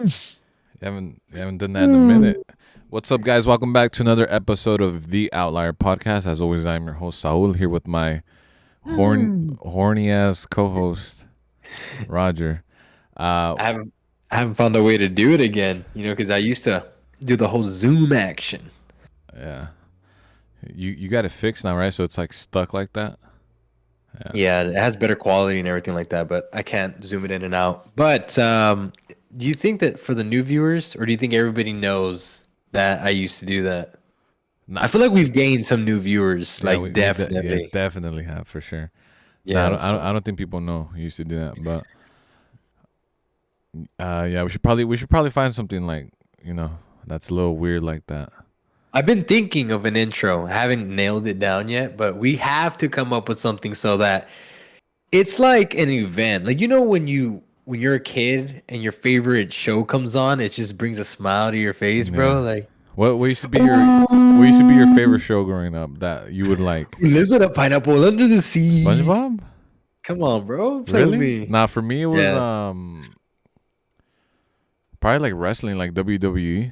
You haven't done that in a minute. What's up, guys? Welcome back to another episode of the Outlier podcast. As always, I'm your host Saul here with my horny ass co-host Roger. Uh, I haven't found a way to do it again, because I used to do the whole Zoom action. yeah, you got it fixed now, right? So it's like stuck like that. Yeah. Yeah, it has better quality and everything like that, but I can't zoom it in and out. But do you think that for the new viewers, or do you think everybody knows that I used to do that? I Nah. feel like we've gained some new viewers, Yeah, like yeah, definitely. definitely have for sure. Nah, Yeah, I don't think people know you used to do that, but yeah, we should probably find something like you know that's a little weird like that. I've been thinking of an intro. I haven't nailed it down yet, but we have to come up with something so that it's like an event. Like when you're a kid and your favorite show comes on, it just brings a smile to your face, Yeah. bro. Like What used to be your favorite show growing up that you would like? who lives in a pineapple under the sea? SpongeBob? Come on, bro. Play with Really? me. Nah, for me it was Yeah. probably like wrestling, like WWE,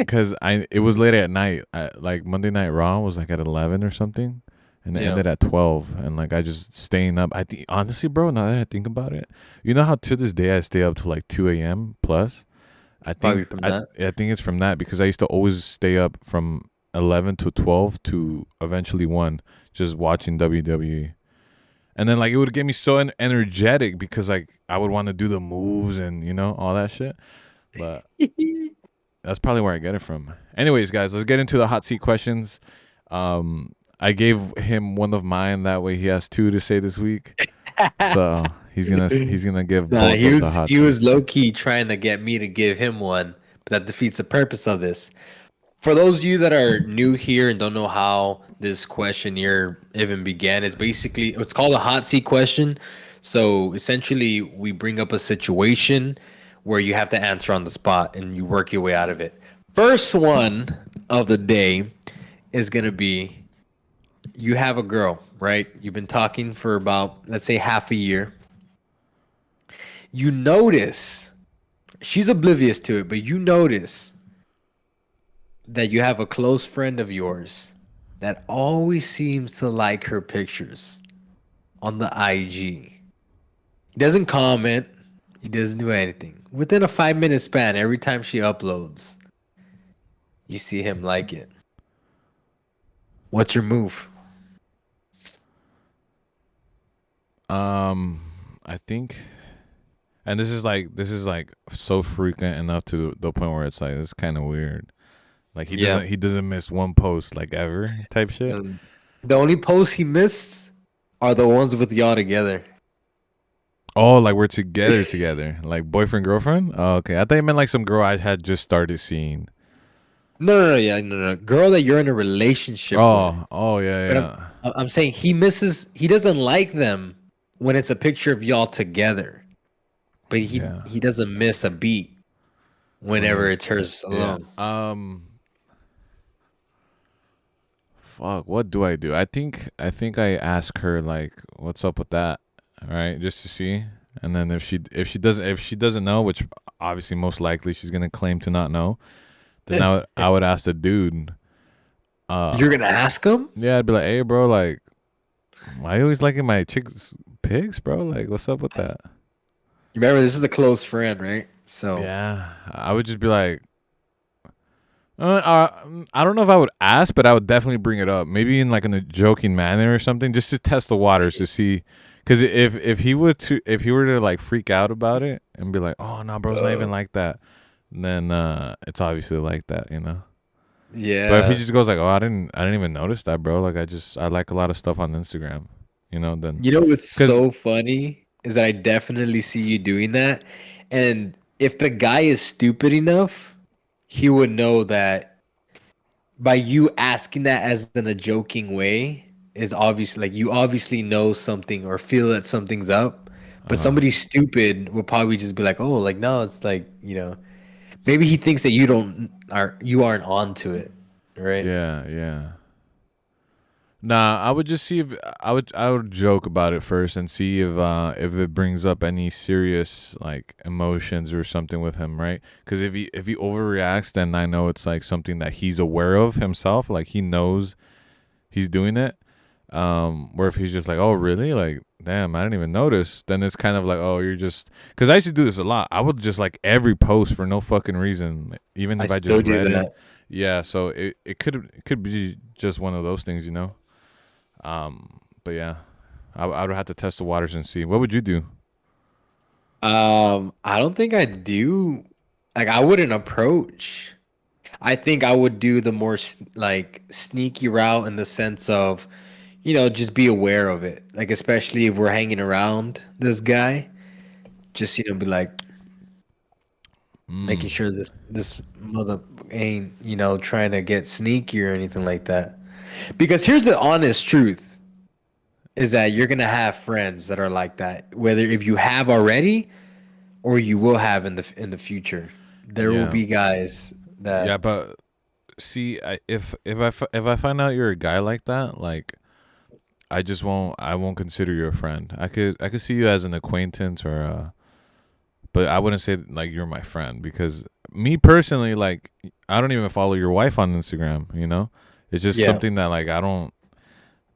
cause I it was late at night. Like Monday Night Raw was like at 11 or something, and it Yeah. ended at 12. And like I just staying up. I think honestly, bro, now that I think about it, you know how to this day I stay up till like 2 a.m. plus. I think Probably from I that. I think it's from that because I used to always stay up from 11 to 12 to eventually 1 just watching WWE. And then like it would get me so energetic because like I would want to do the moves and all that shit. But that's probably where I get it from. Anyways, guys, let's get into the hot seat questions. I gave him one of mine that way he has two to say this week. So he's gonna give Nah, both he of the was hot he was seats. low key trying to get me to give him one, but that defeats the purpose of this. For those of you that are new here and don't know how this questionnaire even began, it's called a hot seat question. So essentially, we bring up a situation where you have to answer on the spot and you work your way out of it. First one of the day is gonna be you have a girl, right? You've been talking for about, let's say, half a year. You notice she's oblivious to it, but you notice that you have a close friend of yours that always seems to like her pictures on the IG. He doesn't comment, he doesn't do anything. Within a 5 minute span, every time she uploads, you see him like it. What's your move? Um, I think, and this is like so frequent enough to the point where it's like it's kind of weird. Like he Yeah. doesn't he doesn't miss one post like ever type shit. Um, the only posts he missed are the ones with y'all together. Oh, like we're together, like boyfriend girlfriend. Oh, okay, I thought you meant like some girl I had just started seeing. No. Girl that you're in a relationship with. Oh yeah, But yeah, I'm saying he doesn't like them when it's a picture of y'all together. But he yeah. he doesn't miss a beat When whenever it, it's hers yeah. alone. Fuck. What do I do? I think I ask her like, "What's up with that?" All right, just to see. And then if she doesn't know, which obviously most likely she's gonna claim to not know, then I would ask the dude. You're Uh, gonna ask him? yeah, I'd be like, "Hey, bro, like, why you always liking my chicks pigs, bro? Like, what's up with that?" You remember this is a close friend, right? So Yeah, I would just be like, I don't know if I would ask, but I would definitely bring it up, maybe in like in a joking manner or something, just to test the waters to see. Because if he were to like freak out about it and be like, "Oh no, bro's not even like that," then it's obviously like that. But if he yeah. just goes like, "Oh, I didn't even notice that, bro. Like I like a lot of stuff on Instagram," then You know what's because so funny is that I definitely see you doing that. And if the guy is stupid enough, he would know that by you asking that as in a joking way is obviously like you obviously know something or feel that something's up. But somebody stupid will probably just be like, "Oh, like no, it's like maybe he thinks that you aren't onto it, right?" yeah, yeah. Nah, I would just see if I would joke about it first and see if it brings up any serious like emotions or something with him, right? Because if he overreacts, then I know it's like something that he's aware of himself, like he knows he's doing it. Where if he's just like, oh really, like damn, I didn't even notice, then it's kind of like, oh, you're just, because I used to do this a lot. I would just like every post for no fucking reason, even I if I just still do read it. that. Yeah, so it could be just one of those things, you know. But yeah, I would have to test the waters and see. What would you do? I don't think I do. Like, I wouldn't approach. I think I would do the more like sneaky route in the sense of, just be aware of it. Like, especially if we're hanging around this guy, just be like making Mm, sure this mother ain't trying to get sneaky or anything like that. Because here's the honest truth: is that you're gonna have friends that are like that. Whether if you have already or you will have in the future, there will yeah, be guys yeah, that. but see, if I find out you're a guy like that, like I won't consider you a friend. I could see you as an acquaintance or but I wouldn't say like you're my friend because me personally, like I don't even follow your wife on Instagram. You know, it's just Yeah. something that like I don't.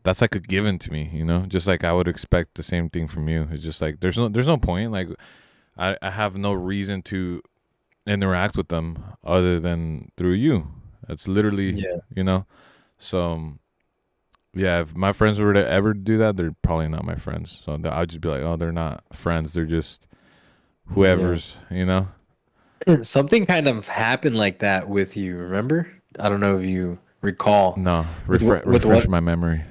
That's like a given to me. You know, just like I would expect the same thing from you. It's just like there's no point. Like I have no reason to interact with them other than through you. That's literally, Yeah. you know. So yeah, if my friends were to ever do that, they're probably not my friends. So I'd just be like, oh, they're not friends. They're just Yeah. whoever's, you know. Something kind of happened like that with you, remember? I don't know if you recall No, with refresh my memory.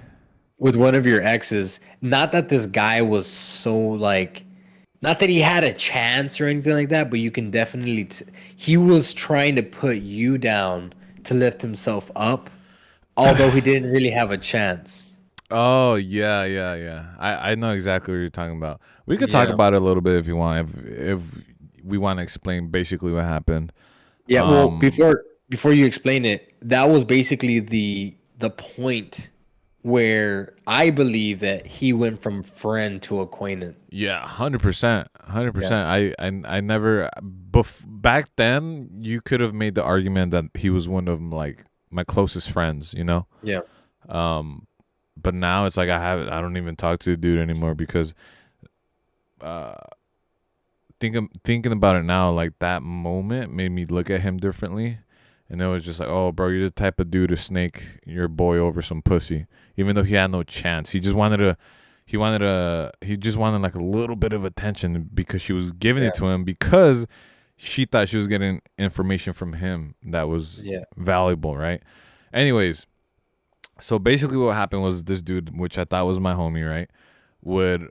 with one of your exes. Not that this guy was so like, not that he had a chance or anything like that, but you can definitely he was trying to put you down to lift himself up, although he didn't really have a chance. Oh yeah, yeah, yeah. I know exactly what you're talking about. We could talk Yeah. about it a little bit if you want. If we want to explain basically what happened. Yeah, well, Um, before you explain it, that was basically the point where I believe that he went from friend to acquaintance. Yeah, 100%, hundred Yeah. percent. I never back then. You could have made the argument that he was one of like my closest friends, you know. Yeah. Um, but now it's like I don't even talk to the dude anymore because uh, thinking about it now, like that moment made me look at him differently, and it was just like, oh, bro, you're the type of dude to snake your boy over some pussy, even though he had no chance. He just wanted like a little bit of attention because she was giving Yeah. it to him because she thought she was getting information from him that was Yeah. valuable, right? Anyways, so basically what happened was this dude, which I thought was my homie, right, would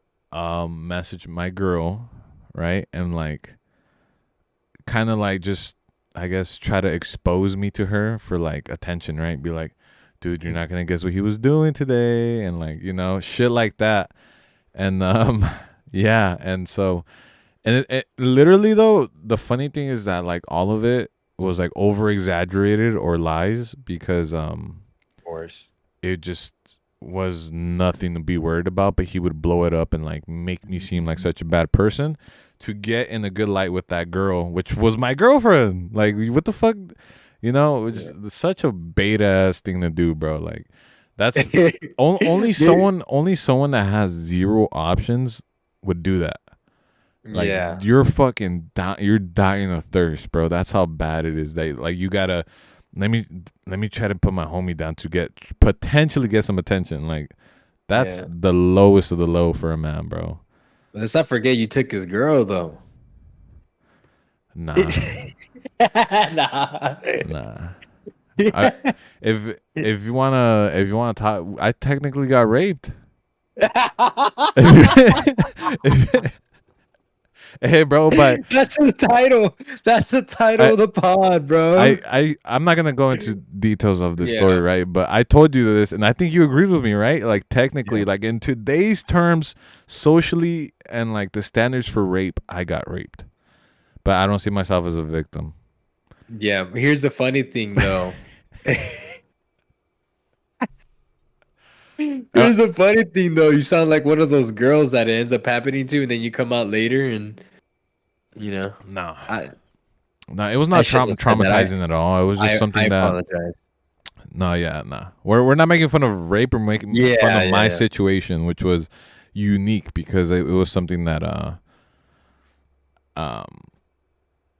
message my girl, right, and like kind of like just I guess try to expose me to her for like attention, right? Be like, dude, you're not gonna guess what he was doing today, and like shit like that. And yeah, and so it literally though the funny thing is that like all of it was like over exaggerated or lies because Of course. it just was nothing to be worried about, but he would blow it up and like make me seem like such a bad person to get in a good light with that girl, which was my girlfriend. Like, what the fuck? It was such a beta ass thing to do, bro. Like, that's Dude. only someone that has zero options would do that. Like, Yeah. you're dying of thirst, bro. That's how bad it is. That like you gotta let me let me try to put my homie down to get potentially get some attention. Like that's Yeah. the lowest of the low for a man, bro. Let's not forget you took his girl though. Nah, Nah. nah. I if you wanna talk, I technically got raped. If- hey, bro, but That's the title. That's the title I of the pod, bro. I'm not gonna go into details of this story, Yeah. right? But I told you this, and I think you agreed with me, right? Like Yeah. technically, like in today's terms, socially and like the standards for rape, I got raped, but I don't see myself as a victim. Yeah. Here's the funny thing though. Uh, Here's the funny thing, though. You sound like one of those girls that it ends up happening to, and then you come out later, and you know, no, I no, it was I not shouldn't have said that. traumatizing at all. It was just I something that. apologize. No, yeah, nah. We're not making fun of rape or making fun Yeah, of my yeah, situation, which was unique because it was something that um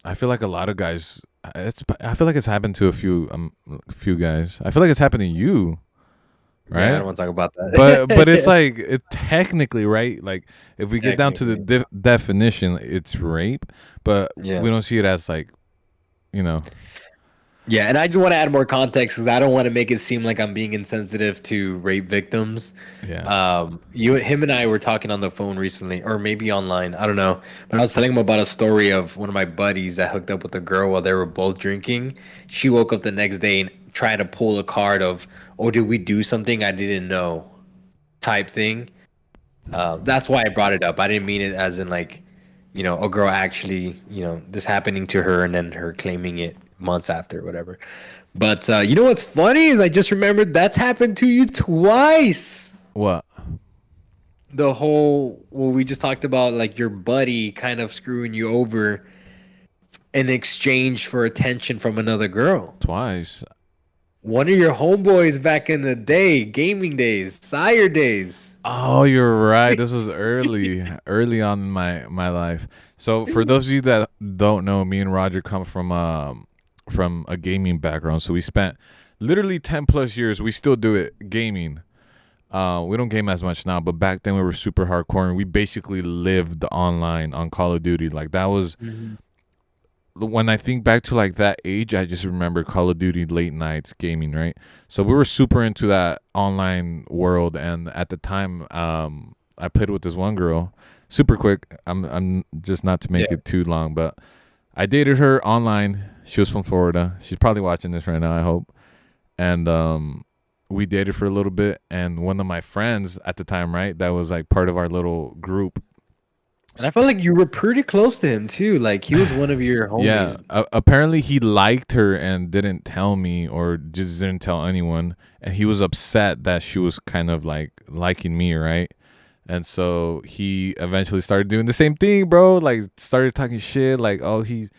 I feel like a lot of guys. I feel like it's happened to a few guys. I feel like it's happened to you, yeah. I right? don't want to talk about But it's that. like technically right. Like if we get down to the Technically, definition, it's rape, but yeah. we don't see it as like you know. Yeah, and I just want to add more context because I don't want to make it seem like I'm being insensitive to rape victims. Yeah. Him and I were talking on the phone recently, or maybe online. I don't know. But I was telling him about a story of one of my buddies that hooked up with a girl while they were both drinking. She woke up the next day and tried to pull a card of, "Oh, did we do something I didn't know?" type thing. That's why I brought it up. I didn't mean it as in like, a girl actually, this happening to her and then her claiming it months after, whatever. But you know what's funny is I just remembered that's happened to you twice. What? The whole what we just talked about, like your buddy kind of screwing you over in exchange for attention from another girl. Twice. One of your homeboys back in the day, gaming days, sire days. Oh, you're right. This was early on in my life. So for those of you that don't know, me and Roger come from a gaming background. So we spent literally 10 plus years. We still do it gaming. We don't game as much now, but back then we were super hardcore and we basically lived online on Call of Duty. Like that was Mhm. when I think back to like that age, I just remember Call of Duty late nights gaming, right? So we were super into that online world, and at the time, I played with this one girl, super quick. I'm just not to Yeah. make it too long, but I dated her online. She was from Florida. She's probably watching this right now, I hope. And we dated for a little bit, and one of my friends at the time, right, that was like part of our little group. And I felt like you were pretty close to him too. Like he was one of your Yeah, homies. apparently he liked her and didn't tell me or just didn't tell anyone, and he was upset that she was kind of like liking me, right? And so he eventually started doing the same thing, bro. Like started talking shit, like, "Oh, he's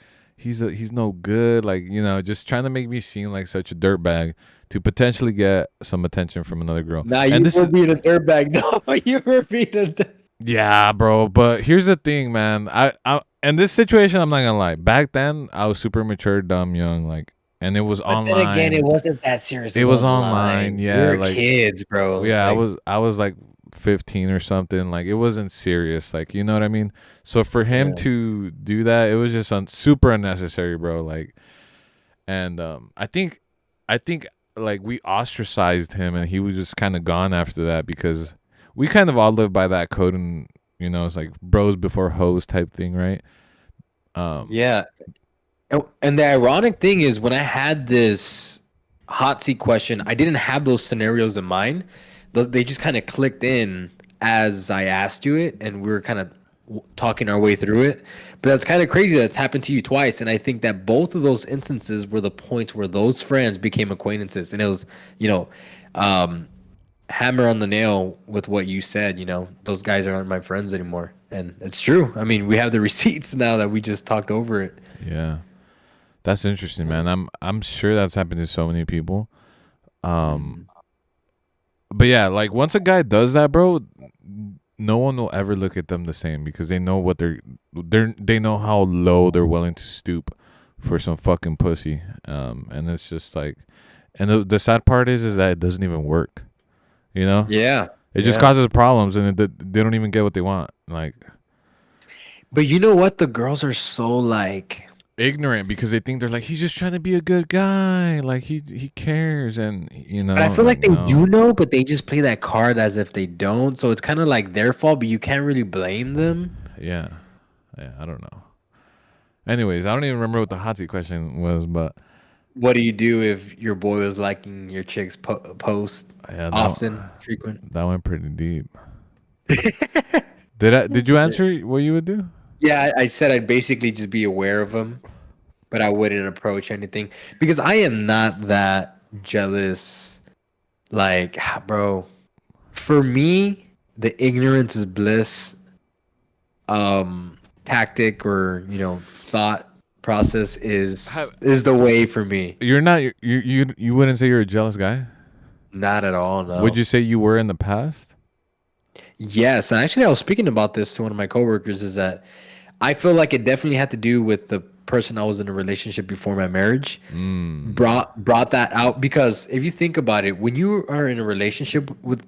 no good," like just trying to make me seem like such a dirtbag to potentially get some attention from another girl. Nah, And you this were is being a dirtbag though. You were being a yeah, bro. But here's the thing, man. I in this situation, I'm not gonna lie. Back then, I was super mature, dumb, young, like, and it was But then again, it online. wasn't that serious. It It was was online, online. We yeah. were Like, kids, bro. yeah, I Like, was, I was like 15 or something. Like, it wasn't serious. Like, you know what I mean? So for him yeah. to do that, it was just super unnecessary, bro. Like, and I think like we ostracized him, and he was just kind of gone after that because we kind of all live by that code, and it's like bros before hoes type thing, right? Um, Yeah. And the ironic thing is when I had this hot seat question, I didn't have those scenarios in mind. They just kind of clicked in as I asked you it, and we were kind of talking our way through it. But that's kind of crazy that's happened to you twice. And I think that both of those instances were the points where those friends became acquaintances. And it was, you know, um, hammer on the nail with what you said. Those guys aren't my friends anymore. And it's true. I mean, we have the receipts now that we just talked over it. yeah, that's interesting, man. I'm sure that's happened to so many people. Um, Mhm. but yeah, like once a guy does that, bro, no one will ever look at them the same because they know what they know how low they're willing to stoop for some fucking pussy. And it's just like, and the sad part is that it doesn't even work. You know, Yeah. it just Yeah. causes problems, and they don't even get what they want. Like But you know what? The girls are so like, ignorant because they think they're like he's just trying to be a good guy, like he cares, and but I feel like like they do no, know, but they just play that card as if they don't. So it's kind of like their fault, but you can't really blame them. yeah, yeah, I don't know. Anyways, I don't even remember what the hot seat question was, but What do you do if your boy was liking your chick's post yeah, often, frequent? that went pretty deep. Did you answer what you would do? Yeah, I said I'd basically just be aware of them, but I wouldn't approach anything because I am not that jealous. Like, bro, For me, the ignorance is bliss tactic or thought process Have, is the way for me. you're not you wouldn't say you're a jealous guy? Not at all, Would no. you say you were in the past? Yes, and actually I was speaking about this to one of my coworkers is that I feel like it definitely had to do with the person I was in a relationship before my marriage. Brought that out because if you think about it, when you are in a relationship with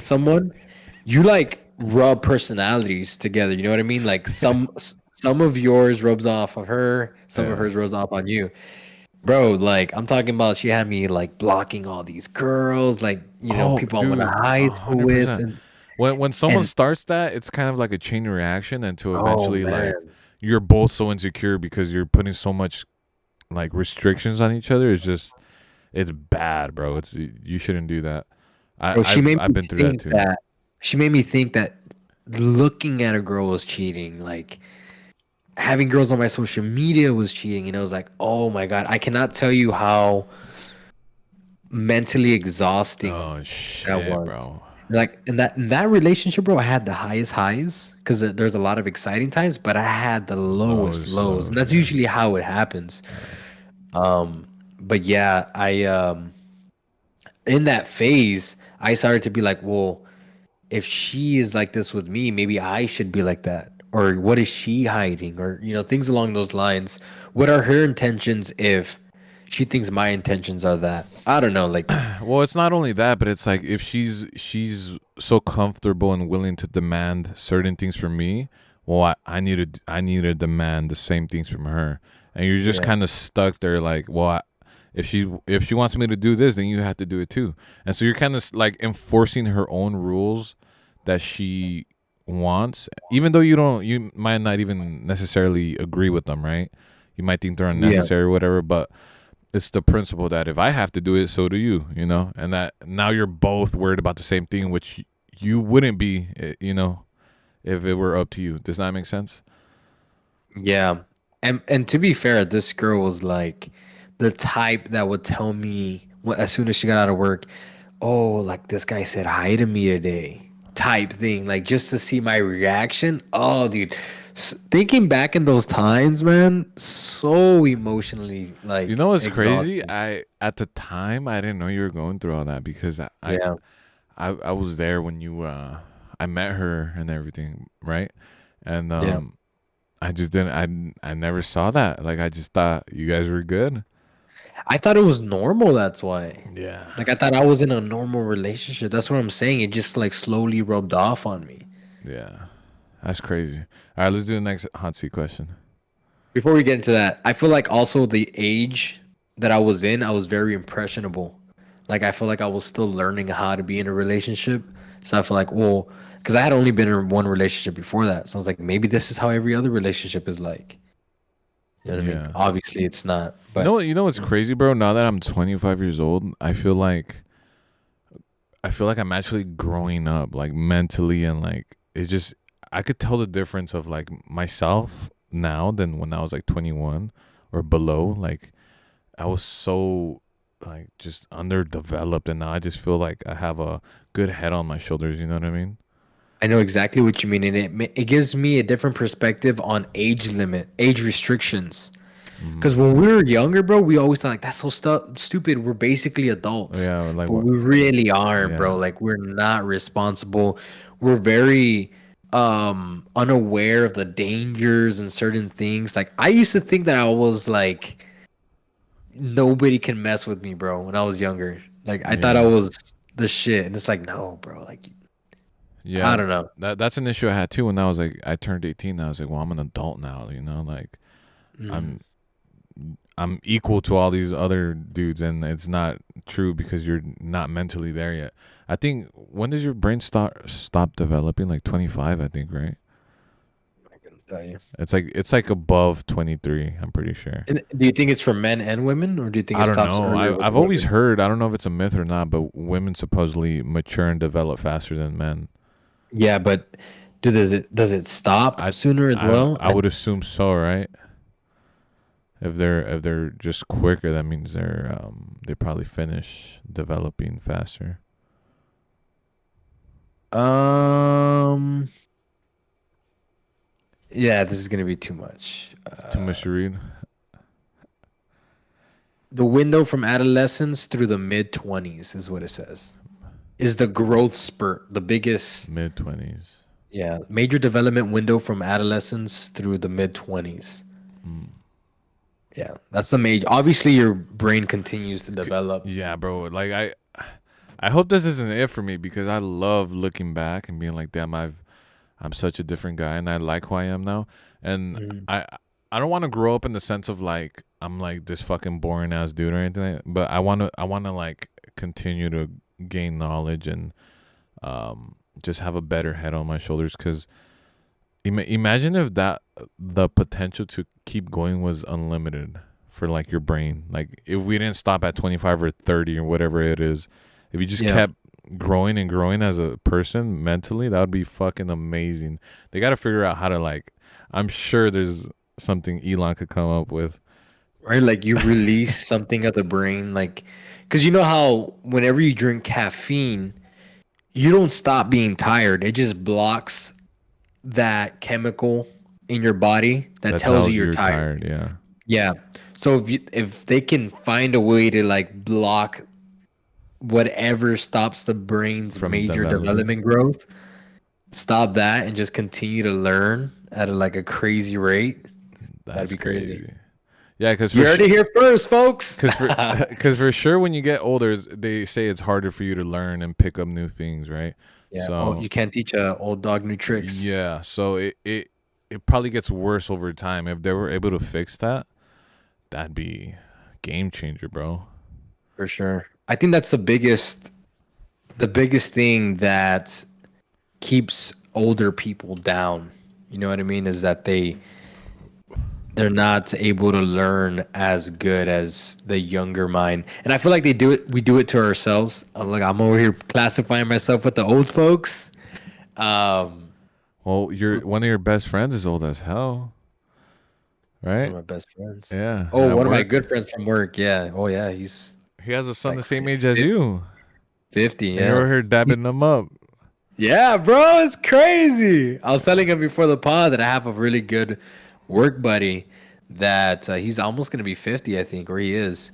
someone, you like rub personalities together. You know what I mean? Like some of yours rubs off of her, some of Yeah. hers rubs off on you. Bro, like I'm talking about she had me like blocking all these girls, like, Oh, people I want to dude, high school with 100%. When someone and starts that, it's kind of like a chain reaction, and to oh eventually like man. you're both so insecure because you're putting so much like restrictions on each other. It's just it's bad, bro. It's you shouldn't do that. Bro, I've been through that too. she made me think that looking at a girl was cheating. Like having girls on my social media was cheating. And it was like, oh my God, I cannot tell you how mentally exhausting Oh that shit, was. bro. Like in that relationship, bro, I had the highest highs because there's a lot of exciting times, but I had the lowest Lows, lows, and lows, that's yeah. usually how it happens. Yeah. But yeah, I in that phase, I started to be like, well, if she is like this with me, maybe I should be like that. Or what is she hiding? Or, things along those lines. What are her intentions if she thinks my intentions are that? I don't know. Like, Well, it's not only that, but it's like if she's so comfortable and willing to demand certain things from me, well, I need to demand the same things from her, and you're just yeah, kind of stuck there, like, well, if she wants me to do this, then you have to do it too, and so you're kind of like enforcing her own rules that she wants, even though you might not even necessarily agree with them, right? You might think they're yeah, unnecessary or whatever, but it's the principle that if I have to do it, so do you, and that now you're both worried about the same thing, which you wouldn't be, if it were up to you. Does that make sense? yeah. And to be fair, this girl was like the type that would tell me as soon as she got out of work, oh, like this guy said hi to me today, type thing, like just to see my reaction. Oh, dude, thinking back in those times, man, so emotionally You like know what's crazy? exhausting. I At the time I didn't know you were going through all that because Yeah, I was there when you I met her and everything, right? And yeah. I just didn't I never saw that. Like I just thought you guys were good. I thought it was normal. That's why. Yeah. Like I thought I was in a normal relationship. That's what I'm saying. It just like slowly rubbed off on me. Yeah. That's crazy. All right, let's do the next hot seat question. Before we get into that, I feel like also the age that I was in, I was very impressionable. Like I feel like I was still learning how to be in a relationship. So I feel like, well, because I had only been in one relationship before that. So I was like, maybe this is how every other relationship is like. You know what I mean? Yeah. Obviously it's not, You know what's crazy, bro? Now that I'm 25 years old, I feel like I'm actually growing up, like mentally, and like it just I could tell the difference of like myself now than when I was like 21 or below. Like I was so like just underdeveloped, and now I just feel like I have a good head on my shoulders. You know what I mean? I know exactly what you mean, and it gives me a different perspective on age limit, age restrictions. Hmm. Because when we were younger, bro, we always thought like that's so stupid. We're basically adults, Yeah, like but what? we really aren't, bro. Yeah, Like we're not responsible. We're very unaware of the dangers and certain things. Like I used to think that I was like nobody can mess with me, bro. When I was younger, like I thought I yeah, was the shit, and it's like no, bro. Like I yeah. don't know. That's an issue I had too when I was like I turned 18. I was like, well, I'm an adult now. Like Mm. I'm I'm equal to all these other dudes, and it's not true because you're not mentally there yet. I think when does your brain stop developing? Like 25, I think, right? I couldn't tell you. It's like above 23. I'm pretty sure. And do you think it's for men and women, or do you think I it don't stops know. earlier with I've always women? heard. I don't know if it's a myth or not, but women supposedly mature and develop faster than men. Yeah, but does it stop I sooner as well? I would assume so, right? If they're just quicker, that means they probably finish developing faster. Um. Yeah, this is gonna be too much. Too much to read. The window from adolescence through the mid 20s is what it says. Is the growth spurt the biggest? Mid 20s. Yeah, major development window from adolescence through the mid 20s. Yeah, that's the major. Obviously, your brain continues to develop. Yeah, bro. Like I hope this isn't it for me because I love looking back and being like, damn, I'm such a different guy and I like who I am now. And Mhm. I don't want to grow up in the sense of like I'm like this fucking boring ass dude or anything. But I want to like continue to gain knowledge and just have a better head on my shoulders. Because imagine if that the potential to keep going was unlimited for like your brain. Like if we didn't stop at 25 or 30 or whatever it is, if you just Yeah, kept growing and growing as a person mentally, that would be fucking amazing. They got to figure out how to like. I'm sure there's something Elon could come up with. right. Like you release something of the brain, like because you know how whenever you drink caffeine, you don't stop being tired. It just blocks that chemical in your body that That tells you tells you you're you're tired. tired. Yeah, Yeah. So if they can find a way to like block whatever stops the brain's from major development. development growth, stop that and just continue to learn at like a crazy rate, that'd That's be crazy. crazy. Yeah, because You for heard sure. it here first, folks. Cause for, cause for sure, when you get older, they say it's harder for you to learn and pick up new things, right? Yeah. Oh, So you can't teach a old dog new tricks. yeah, so it probably gets worse over time. If they were able to fix that, that'd be game changer, bro. For sure. I think that's the biggest thing that keeps older people down. You know what I mean? Is that they're not able to learn as good as the younger mind. And I feel like we do it to ourselves. Like I'm over here classifying myself with the old folks. Um Well, one of your best friends is old as hell, One right? of my best friends. Yeah, Oh, at one of my work. good friends from work. Yeah. Oh yeah, he's He has a son like the same age as 50, you, 50, and you're yeah. over here He's dabbing them up. Yeah, bro, it's crazy. I was telling him before the pod that I have a really good work buddy that he's almost gonna be 50, I think, or he is.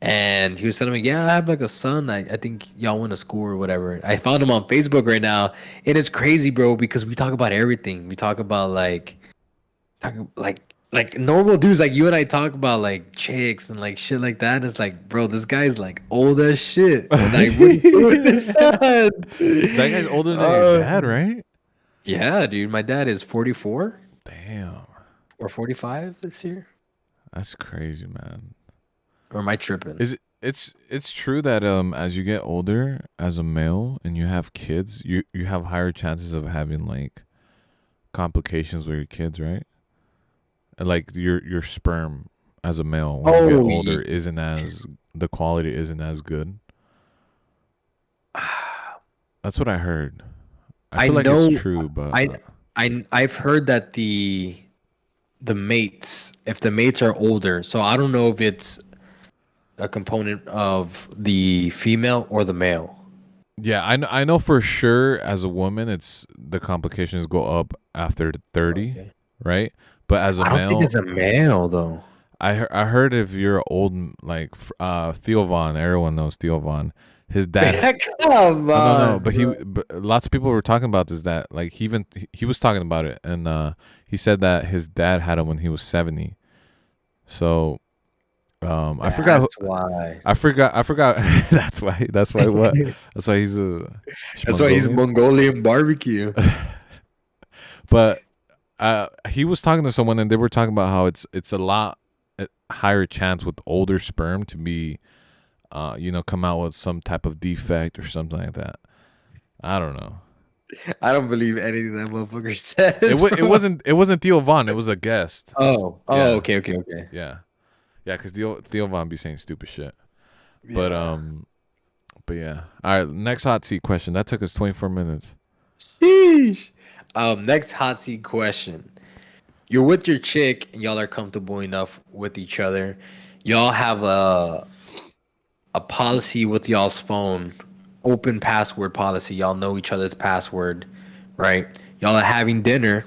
And he was telling me, yeah, I have like a son. I think y'all went to school or whatever. I found him on Facebook right now. It is crazy, bro, because we talk about everything. We talk about talk like normal dudes like you and I talk about like chicks and like shit like that. And it's like, bro, this guy's like old as shit. And like, what are you doing with this son? That guy's older than your Uh, dad, right? yeah, dude. My dad is 44 Damn, or 45 this year. that's crazy, man. Or am I tripping? Is it? It's true that as you get older as a male and you have kids, you have higher chances of having like complications with your kids, right? And, like your sperm as a male when you get Oh, older isn't as the quality isn't as good. That's what I heard. I I feel like it's know. true, but I I've heard that the mates, if the mates are older, so I don't know if it's a component of the female or the male. yeah, I know for sure as a woman, it's the complications go up after 30, Okay. right? But as a I don't think male, it's a male though. I heard if you're old, like Theo Vaughn, everyone knows Theo Vaughn. His dad. Come No, on, but bro. but lots of people were talking about this. That like he was talking about it, and he said that his dad had him when he was 70. So I forgot. That's why. I forgot. That's why what? That's why he's a That's why he's Mongolian. Mongolian barbecue. But he was talking to someone, and they were talking about how it's a lot higher chance with older sperm to be, come out with some type of defect or something like that. I don't know. I don't believe anything that motherfucker It says, wa- it bro. wasn't it wasn't Theo Vaughn. It was a guest. Oh, Yeah, okay, okay, okay. yeah, yeah. Because Theo Vaughn be saying stupid shit. But Yeah. yeah. All right. Next hot seat question. That took us 24 minutes. Sheesh. Next hot seat question. You're with your chick and y'all are comfortable enough with each other. Y'all have a policy with y'all's phone open password policy. Y'all know each other's password, right? Y'all are having dinner.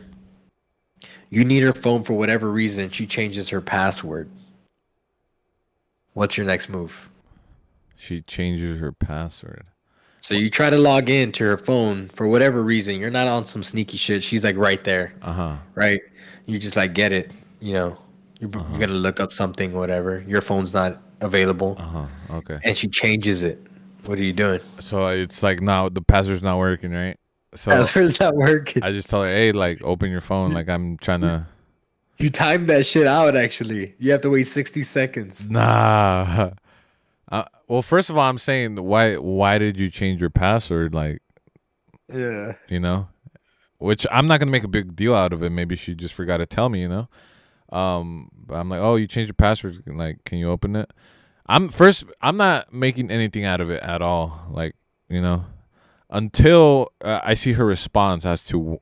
You need her phone for whatever reason. She changes her password. What's your next move? She changes her password. So you try to log in to her phone for whatever reason. You're not on some sneaky shit. She's like right there, Uh huh. right? You just like get it. You know, you're gonna look up something, whatever. Your phone's not available, Uh huh. Okay. and she changes it. What are you doing? So it's like now the password's not working, right? So Password's not working. I just tell her, hey, like open your phone. Like I'm trying to. You timed that shit out. Actually, you have to wait 60 seconds. Nah. Well, first of all, I'm saying why did you change your password? Like, Yeah. you know, which I'm not gonna make a big deal out of it. Maybe she just forgot to tell me, you know. But I'm like, oh, you changed your password. Like, can you open it? I'm not making anything out of it at all. Like, you know, until I see her response as to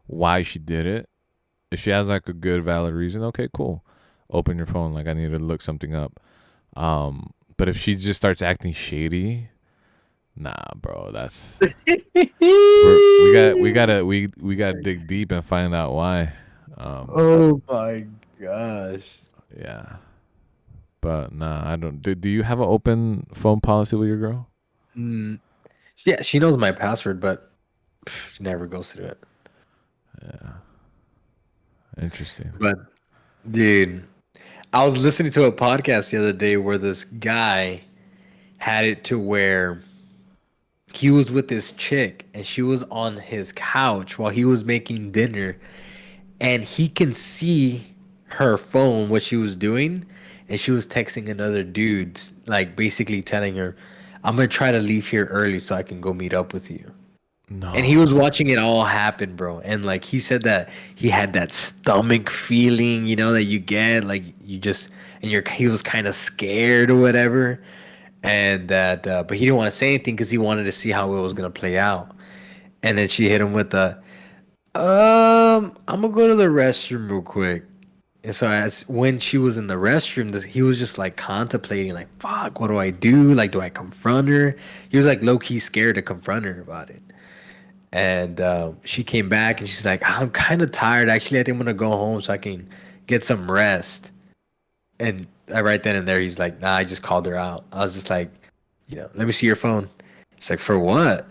why she did it. If she has like a good valid reason, okay, cool. Open your phone. Like I need to look something up. But if she just starts acting shady, nah, bro, that's we gotta dig deep and find out why. Oh my gosh. Yeah, but nah, I don't. Do you have an open phone policy with your girl? Mm. Yeah, she knows my password, but she never goes through it. Yeah, interesting. But dude, I was listening to a podcast the other day where this guy had it to where he was with this chick and she was on his couch while he was making dinner and he can see her phone what she was doing and she was texting another dude like basically telling her I'm gonna try to leave here early so I can go meet up with you. And he was No, watching it all happen, bro. And like he said that he had that stomach feeling, you know, that you get, like you just and he was kind of scared or whatever. And that but he didn't want to say anything because he wanted to see how it was gonna play out. And then she hit him with the I'm gonna go to the restroom real quick. And so as when she was in the restroom, he was just like contemplating, like, fuck, what do I do? Like, do I confront her? He was like low key scared to confront her about it. And she came back and she's like, I'm kind of tired. Actually, I think I'm gonna go home so I can get some rest. And right then and there, he's like, nah, I just called her out. I was just like, let me see your phone. She's like, for what?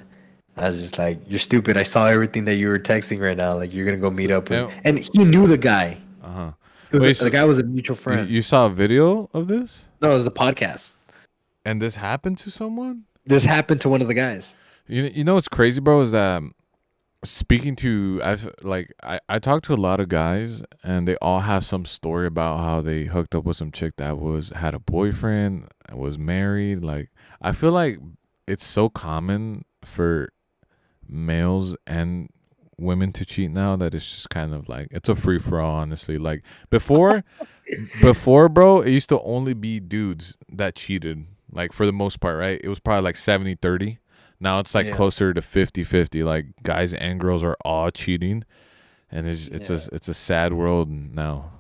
I was just like, you're stupid. I saw everything that you were texting right now. Like, you're gonna go meet up with. And he knew the guy. uh huh. The guy was a mutual friend. You saw a video of this, No, it was a podcast. and this happened to someone? This happened to one of the guys. You know what's crazy, bro, is that speaking to I talked to a lot of guys and they all have some story about how they hooked up with some chick that had a boyfriend, was married. Like I feel like it's so common for males and women to cheat now that it's just kind of like it's a free for all, honestly. Like before, bro, it used to only be dudes that cheated, like for the most part, right? It was probably like 70-30. Now it's like Yeah. closer to 50-50. Like guys and girls are all cheating, and it's a sad world now.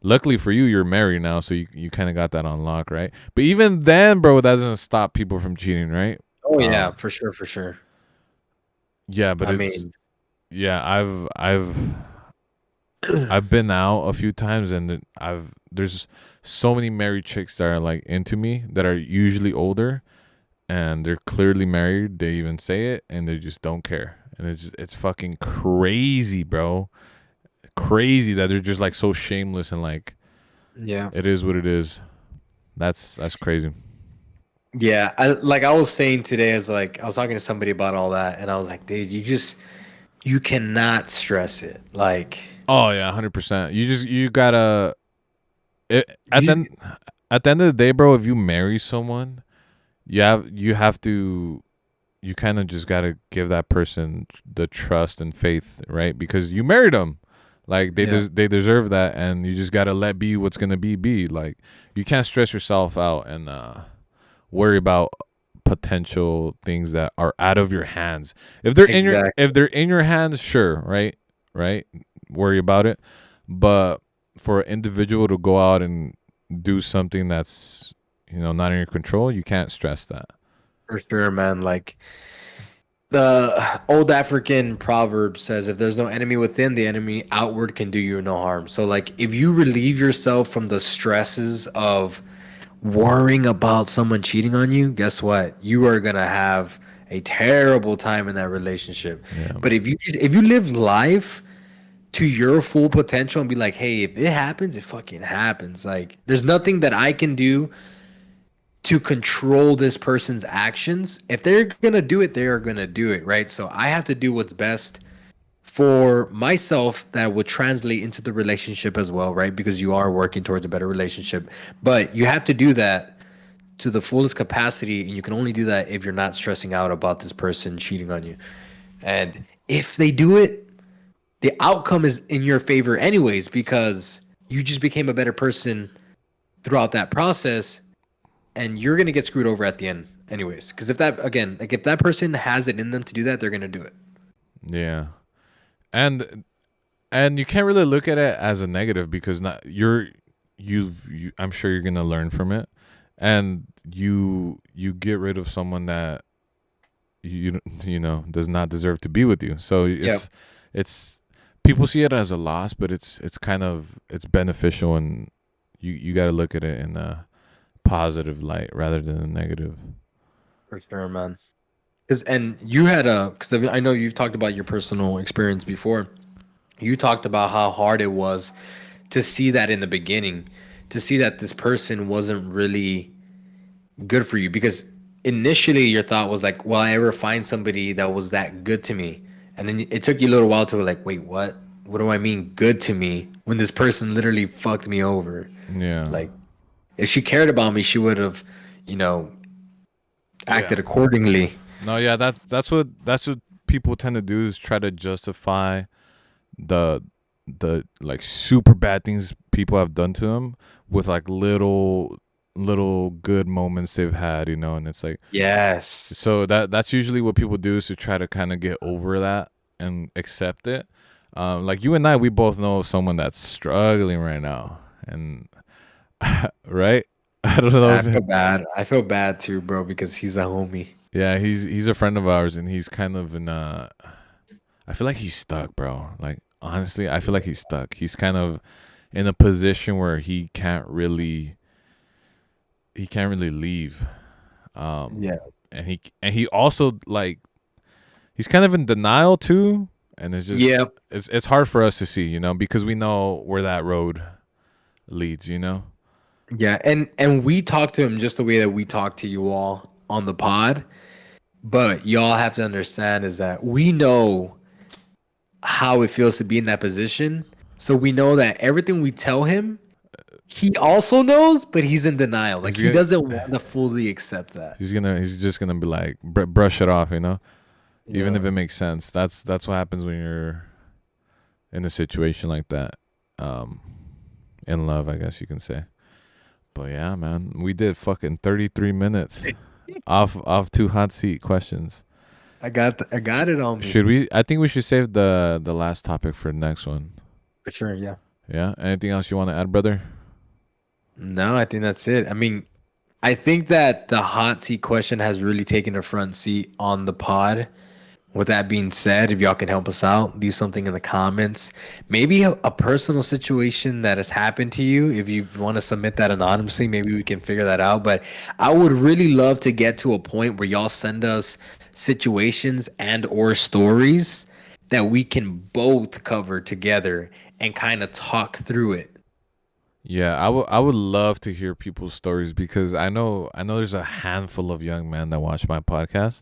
Luckily for you, you're married now, so you kind of got that on lock, right? But even then, bro, that doesn't stop people from cheating, right? Oh yeah, for sure, for sure. Yeah, but I it's mean, yeah. I've been out a few times, and there's so many married chicks that are like into me that are usually older, and they're clearly married. They even say it, and they just don't care. And it's fucking crazy, bro. Crazy that they're just like so shameless and like yeah. it is what it is. That's crazy. Yeah, I was saying today, as like I was talking to somebody about all that, and I was like, dude, you cannot stress it. Like Oh yeah, 100%. You gotta at you just, at the end of the day, bro. If you marry someone, you have to you kind of just gotta give that person the trust and faith, right? Because you married them. Like yeah, they deserve that, and you just gotta let be what's gonna be. Like you can't stress yourself out and worry about potential things that are out of your hands. exactly, If they're in your hands, sure, right, worry about it. But for an individual to go out and do something that's not in your control, you can't stress that. For sure, man. Like the old African proverb says, if there's no enemy within, the enemy outward can do you no harm. So, like, if you relieve yourself from the stresses of worrying about someone cheating on you, guess what? You are gonna have a terrible time in that relationship. Yeah. But if you live life to your full potential and be like, hey, if it happens, it fucking happens. Like, there's nothing that I can do to control this person's actions. If they're gonna do it, they are gonna do it, right? So I have to do what's best for myself that would translate into the relationship as well, right? Because you are working towards a better relationship. But you have to do that to the fullest capacity, and you can only do that if you're not stressing out about this person cheating on you. And if they do it, the outcome is in your favor anyways, because you just became a better person throughout that process, and you're gonna get screwed over at the end anyways. Because if that, again, like if that person has it in them to do that, they're gonna do it. Yeah. And you can't really look at it as a negative because not I'm sure you're gonna learn from it, and you get rid of someone that you know does not deserve to be with you. So Yeah. it's people see it as a loss, but it's kind of it's beneficial, and you got to look at it in a positive light rather than a negative. For sure, man. Because and you had a because I know you've talked about your personal experience before. You talked about how hard it was to see that in the beginning, to see that this person wasn't really good for you. Because initially your thought was like, "Will I ever find somebody that was that good to me?" And then it took you a little while to be like, "Wait, what? What do I mean good to me when this person literally fucked me over?" Yeah. Like, if she cared about me, she would have, you know, Yeah. acted accordingly. No, yeah, that's what people tend to do is try to justify the like super bad things people have done to them with like little good moments they've had, you know, and it's like Yes. so that's usually what people do is to try to kind of get over that and accept it. Like you and I, we both know someone that's struggling right now, and right? I don't know I if feel bad. I feel bad too, bro, because he's a homie. yeah, he's a friend of ours, and he's kind of in I feel like he's stuck, bro. Like honestly, I feel like he's stuck. He's kind of in a position where he can't really leave. Yeah. And he also like he's kind of in denial too, and it's just Yep. it's hard for us to see, you know, because we know where that road leads, you know. Yeah, and we talk to him just the way that we talk to you all on the pod, but y'all have to understand is that we know how it feels to be in that position. So we know that everything we tell him, he also knows, but he's in denial. Like He's he gonna doesn't want to fully accept that. he's just gonna be like brush it off, you know, even if Yeah. it makes sense. That's what happens when you're in a situation like that, um, in love, I guess you can say. But yeah, man, we did fucking 33 minutes off two hot seat questions. I Sh- got it on me. should we? I think we should save the last topic for the next one. For sure, yeah. Yeah. Anything else you want to add, brother? No, I think that's it. I mean, I think that the hot seat question has really taken a front seat on the pod. With that being said, if y'all can help us out, leave something in the comments. Maybe a personal situation that has happened to you. If you want to submit that anonymously, maybe we can figure that out. But I would really love to get to a point where y'all send us situations and or stories that we can both cover together and kind of talk through it. Yeah, I would love to hear people's stories because I know there's a handful of young men that watch my podcast,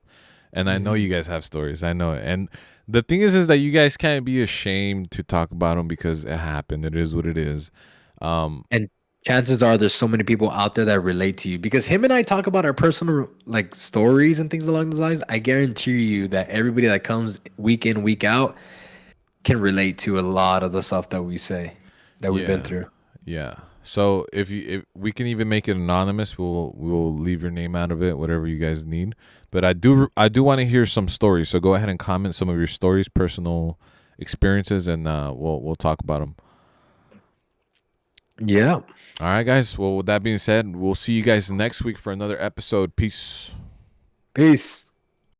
and I know Mhm. you guys have stories. I know it. And the thing is that you guys can't be ashamed to talk about them because it happened. It is what it is. Um, And chances are there's so many people out there that relate to you because him and I talk about our personal like stories and things along those lines. I guarantee you that everybody that comes week in, week out can relate to a lot of the stuff that we say that we've been yeah, through. yeah. So if we can even make it anonymous, we'll leave your name out of it, whatever you guys need. But I do want to hear some stories. So go ahead and comment some of your stories, personal experiences, and we'll talk about them. Yeah. All right, guys. Well, with that being said, we'll see you guys next week for another episode. Peace. Peace.